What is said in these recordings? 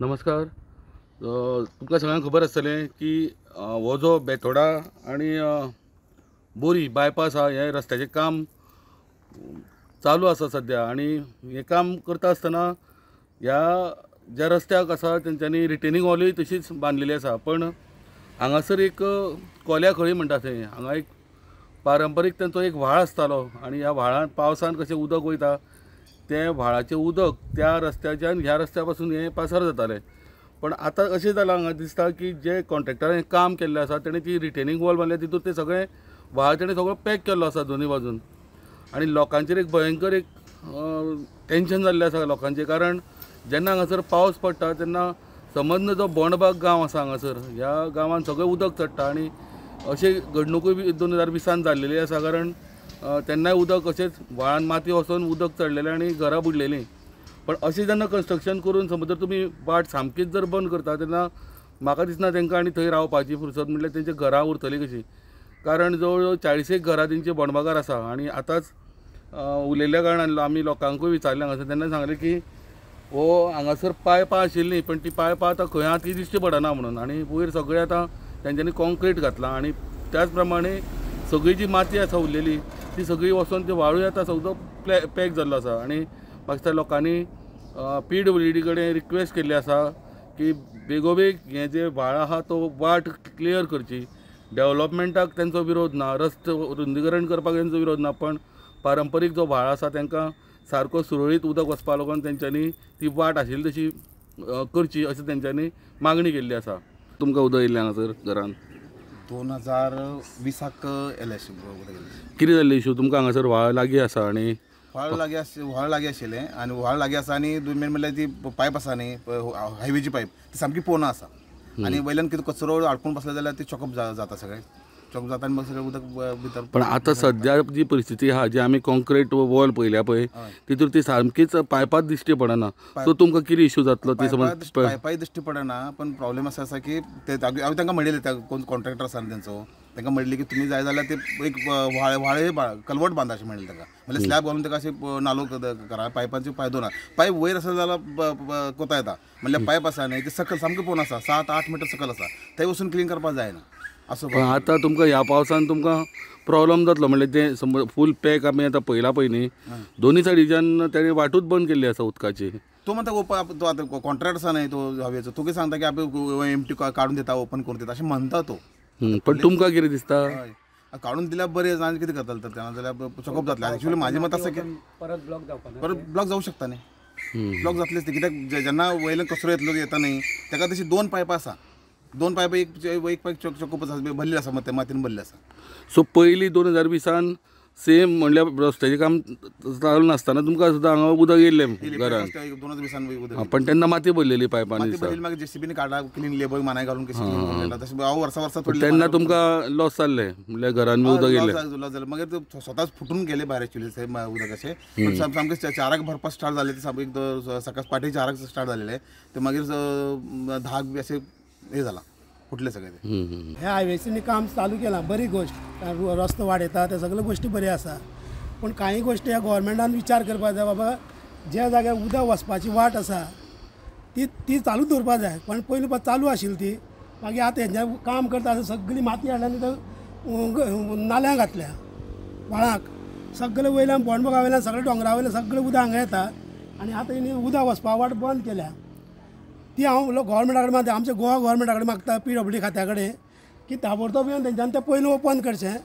नमस्कार. तुमकां सगळ्यांक खबर आसतलें की हो जो बेतोडा आनी बोरी बायपास हा हे रस्त्याचें काम चालू आसा सद्या. आनी हें काम करता आसतना ह्या ज्या रस्त्याक आसा तेंच्यांनी रिटेनिंग वॉलूय तशीच बांदलेली आसा. पण हांगासर एक कोल्या खळी म्हणटा थंय हांगा एक पारंपारीक तांचो एक व्हाळ आसतालो आनी ह्या व्हाळांत पावसान कशें उदक वयता ते व्हाळाचें उदक त्या रस्त्याच्यान ह्या रस्त्या पासून हें पासर जातालें. पण आतां अशें जालां हांगा दिसता की जे कॉन्ट्रॅक्टरान हें काम केल्लें आसा तेणें ती रिटेनिंग वॉल बांदल्या तितूर तें सगळें व्हाळ तेणें सगळो पॅक केल्लो आसा दोनूय बाजून. आनी लोकांचेर एक भयंकर एक टेन्शन जाल्लें आसा लोकांचें. कारण जेन्ना हांगासर पावस पडटा तेन्ना समज जो बोंडबाग गांव आसा हांगासर ह्या गांवांत सगळें उदक चडटा. आनी अशे घडणुकूय 2020 जाल्लेली आसा. कारण तेन्नाय उदक अशेंच व्हाळान माती वचोन उदक चडलेलें आनी घरां बुडलेलीं. पण अशें जेन्ना कन्स्ट्रक्शन करून समज जर तुमी वाट सामकीच जर बंद करता तेन्ना म्हाका दिसना तेंकां आनी थंय रावपाची फुरसत म्हणल्यार तेंची घरां उरतलीं कशीं. कारण जवळ जवळ 40 घरां तेंची बोंडबागार आसा. आनी आतांच उलयल्ल्या कारणान आमी लोकांकूय विचारलें हांगासर तेन्ना सांगलें की हो हांगासर पायपां आशिल्लीं पण ती पायपां आतां खंय आहा ती दिश्टी पडना म्हणून. आनी वयर सगळें आतां तेंच्यांनी कॉन्क्रीट घातलां. आनी त्याच प्रमाणे सगळी जी माती आसा उरलेली ती सगळी वचोन ते व्हाळूय आतां सगळो पॅक जाल्लो आसा. आनी म्हाका दिसता लोकांनी PWD कडेन रिक्वेस्ट केल्ली आसा की बेगोबेग हें जे व्हाळ आहा तो वाट क्लियर करची. डेव्हलपमेंटाक तेंचो विरोध ना, रस्तो रुंदीकरण करपाक तेंचो विरोध ना, पण पारंपारीक जो व्हाळ आसा तांकां सारको सुरळीत उदक वचपा लागून तेंच्यांनी ती वाट आशिल्ली तशी करची अशी तेंच्यांनी मागणी केल्ली आसा. तुमकां उदक येयल्लें हांगासर घरान 2020 येलें कितें जाल्लें इशू? तुमकां हांगासर व्हाळ लागीं आसा आनी व्हाळ लागीं आशिल्लें आनी व्हाळ लागीं आसा आनी मेन म्हणल्यार ती पायप आसा न्ही हायवेची पायप ती सामकी पोना आसा. आनी वयल्यान कितें कचरो आडकून बसले जाल्यार ती चॉकअप जाता सगळें चॉकअप जाता आनी मग सगळें उदक भितर. पण आतां सद्या जी परिस्थिती आहा जी आमी कॉन्क्रीट वॉल पळयल्या पळय तितूर ती सामकीच पायपाच दिश्टी पडना. सो तुमकां कितें इशू जातलो ती समज पायपाय दिश्टी पडना. पण प्रॉब्लेम असो आसा की ते हांवें तांकां म्हणिल्लें त्या कोण कॉन्ट्रॅक्टर आसा तेंचो तांकां म्हणलें की तुमी जाय जाल्यार ते एक व्हाळे कलवट बांदा अशें म्हणलें तांकां. म्हणल्यार स्लॅब घालून ताका अशें नालो करा. पायपांची फायदो ना. पायप वयर आसा जाल्यार कोता येता. म्हणल्यार पायप आसा न्ही ते सकल सामकें पोवन आसा 7-8 मिटर सकल आसा थंय वचून क्लीन करपाक जायना असो. पण आतां तुमकां ह्या पावसान तुमकां प्रॉब्लेम जातलो. म्हणल्यार तें समज फूल पॅक आमी आतां पयला पळय न्ही दोनी सायडीच्यान तेणें वाटूच बंद केल्ली आसा उदकाची. तो म्हणटा तो आतां कॉन्ट्रॅक्ट आसा न्ही तो हवेचो तो कितें सांगता की आमी एमटी काडून दिता ओपन करून दिता अशें म्हणटा तो. पण तुमकां कितें दिसता? काडून दिल्यार बरें जालें कितें करतले तर तेन्ना जाल्यार चॉकअप जातलें. एक्चुअली म्हाजें मत आसा की परत ब्लॉक जावं शकता न्ही. ब्लॉक जातलेच ते कित्याक जेन्ना वयल्यान कचरो येता न्ही ताका तशी 2 पायपां आसा. 2 पायप एक पायप चॉकअप आसा भरलेली आसा मातयेन भरलेली आसा. सो पयलीं 2020 सेम म्हणल्यार रस्त्याचें काम चालू नासतना तुमकां सुद्दां हांगा उदक येयल्लें घरान? 2020 पण तेन्ना माती भरलेली पायपांनी मागीर JCBनी काडला क्लीन लेबर मानाय घालून कशें तशें हांव वर्सा तेन्ना तुमकां लॉस जाल्लें म्हणल्यार घरान उदक येयल्लें जालें. मागीर ते स्वताच फुटून गेले भायर एक्चुअली उदक अशें सामकें 4 भरपाक स्टार्ट जालें. ते सामकें सकाळ फाटीं 4 स्टार्ट जालेले ते मागीर 10 अशें हें जालां फुटले सगळे. हे हायवेचें काम चालू केलां बरी गोश्ट. रस्तो वाडयता ते सगळे गोश्टी बऱ्यो आसा. पूण कांय गोश्टी ह्या गोवोरमेंटान विचार करपाक जाय. बाबा ज्या जाग्यार उदक वचपाची वाट आसा ती चालू दवरपाक जाय. पण पयलीं चालू आशिल्ली ती मागीर आतां हेंच्या काम करता आसतना सगळी माती हाडल्यान नाल्यांक घातल्या व्हाळाक. सगळे वयल्यान बोंडबागा वयल्यान सगळे दोंगरा वयल्यान सगळें उदक हांगा येता. आनी आतां हेणी उदक वचपा वाट बंद केल्या. ती हांव गोवोरमेंटा कडेन मागता आमच्या गोवा गोवोरमेंटा कडेन मागता PWD खात्या कडेन की ताबडतोब येवन तेंच्यान तें पयलीं ओपन करचें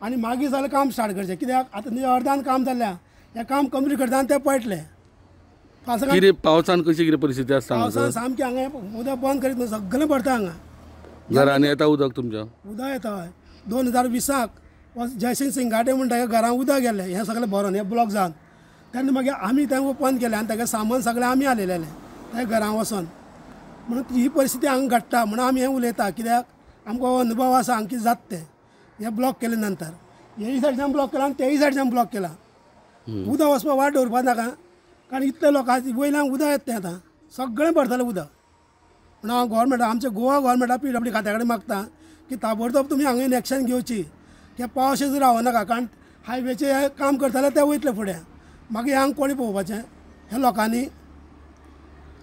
आनी मागीर जाल्यार काम स्टार्ट करचें. कित्याक आतां अर्द्यान काम जाल्ल्या हें काम कंप्लीट करता आनी तें पळटलें. कितें पावसान कशी कितें परिस्थिती आसता? पावसान सामकें हांगा उदक बंद करीत न्हू सगळें भरता हांगा. घरांनी येता उदक तुमच्या? उदक येता हय. 2020 जयसिंग सिंगाटे म्हणटा ह्या घरान उदक गेलें हें सगळें भरोन हें ब्लॉक जावन. तेन्ना मागीर आमी तें ओपन केलें आनी तेगे सामान सगळें आमी हाडलेलें त्या घरां वचोन. म्हणून ही परिस्थिती हांगा घडटा म्हणून आमी हें उलयता. कित्याक आमकां अनुभव आसा हांगा कितें जाता तें. हें ब्लॉक केले नंतर हेय सायडीच्यान ब्लॉक केला आनी तेय सायडीच्यान ब्लॉक केला. उदक वचपाक वाट दवरपाक नाका. कारण इतले लोकांची वयल्यान उदक येता तें आतां सगळें भरतलें उदक. म्हणून हांव गोवोरमेंटा आमच्या गोवा गोवोरमेंटा PWD खात्या कडेन मागता की ताबडतोब तुमी हांगा एक्शन घेवची. की पावस जर रावं नाका. कारण हायवेचें हें काम करतले ते वयतले फुडें मागीर हांगा कोणी पळोवपाचें? हे लोकांनी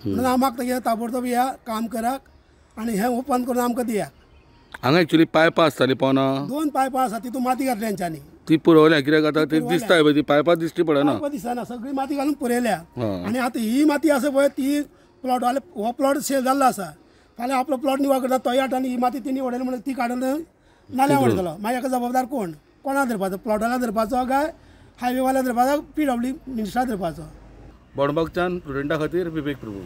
म्हणून हांव मागता की ताबडतोब या काम करात आनी हें ओपन करून आमकां दियात. हांगा एक्चुली पायपां आसतालीं पोना 2 पायपां आसा तितून माती घातल्या तेंच्यांनी. ती पुरवल्या कित्याक आतां ते दिसता पळय ती पायपां दिश्टी पडना. पायपां दिसना सगळी माती घालून पुरयल्या. हां. आनी आतां ही माती आसा पळय ती प्लॉट वाले हो प्लॉट सेल जाल्लो आसा. फाल्यां आपलो प्लॉट निवड करता तोय आनी ही माती तिणी उडयली म्हणून ती काडून नाल्यार उडयतलो. मागीर हाका जबाबदार कोण? कोणा धरपाचो? प्लॉटाला धरपाचो काय हायवेवाल्या धरपाचो PWD मिनिस्टरा धरपाचो? बोडबागच्यान स्टुडंटा खातीर विवेक प्रभू.